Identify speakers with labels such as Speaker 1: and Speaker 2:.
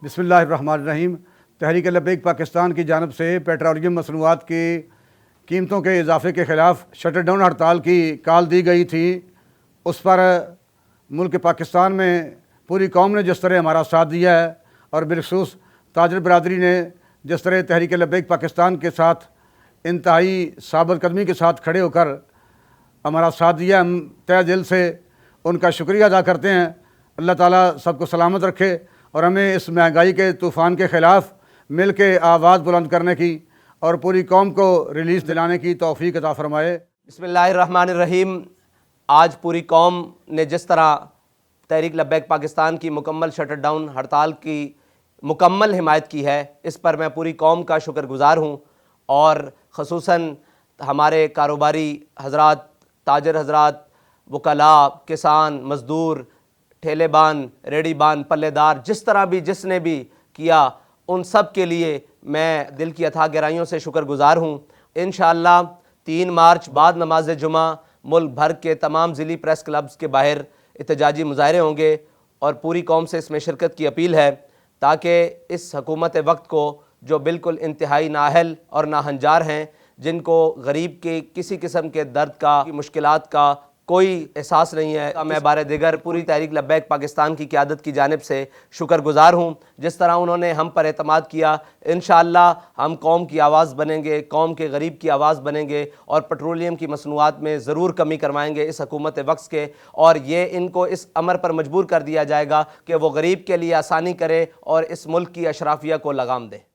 Speaker 1: बिस्मिल्लाहिर्रहमानिर्रहीम। तहरीक लब्बैक पाकिस्तान की जानिब से पेट्रोलियम मसनूआत की कीमतों के इजाफे के ख़िलाफ़ शटर डाउन हड़ताल की कॉल दी गई थी। उस पर मुल्क पाकिस्तान में पूरी कौम ने जिस तरह हमारा साथ दिया है और बिलखसूस ताजर बरादरी ने जिस तरह तहरीक लब्बैक पाकिस्तान के साथ इंतहाई साबित कदमी के साथ खड़े होकर हमारा साथ दिया, हम तहे दिल से उनका शुक्रिया अदा करते हैं। अल्लाह ताला सबको सलामत रखे और हमें इस महंगाई के तूफ़ान के ख़िलाफ़ मिल के आवाज़ बुलंद करने की और पूरी कौम को रिलीज़ दिलाने की तौफ़ीक अता फ़रमाए।
Speaker 2: बिस्मिल्लाहिर्रहमानिर्रहीम। आज पूरी कौम ने जिस तरह तहरीक लब्बैक पाकिस्तान की मुकम्मल शटर डाउन हड़ताल की मुकम्मल हिमायत की है, इस पर मैं पूरी कौम का शुक्रगुज़ार हूँ। और ख़ुसूसन हमारे कारोबारी हज़रात, ताजर हज़रात, वकला, किसान, मज़दूर, ठेलेबान, रेडीबान, पल्लेदार, जिस तरह भी जिसने भी किया, उन सब के लिए मैं दिल की अथाह गहराइयों से शुक्रगुज़ार हूँ। इंशाअल्लाह 3 मार्च बाद नमाज जुमा मुल्क भर के तमाम ज़िली प्रेस क्लब्स के बाहर एहतजाजी मुज़ाहरे होंगे और पूरी कौम से इसमें शिरकत की अपील है, ताकि इस हुकूमत वक्त को जो बिल्कुल इंतहाई नाअहल और नाहंजार हैं, जिनको गरीब के किसी किस्म के दर्द का, मुश्किलात का कोई एहसास नहीं है, मैं बारे दिगर पूरी तहरीक लब्बैक पाकिस्तान की क़यादत की जानिब से शुक्रगुज़ार हूँ। जिस तरह उन्होंने हम पर एतमाद किया, इंशाअल्लाह हम कौम की आवाज़ बनेंगे, कौम के गरीब की आवाज़ बनेंगे और पेट्रोलियम की मसनूआत में ज़रूर कमी करवाएंगे इस हुकूमत वक्त के। और ये इनको इस अमर पर मजबूर कर दिया जाएगा कि वो गरीब के लिए आसानी करे और इस मुल्क की अशराफिया को लगाम दे।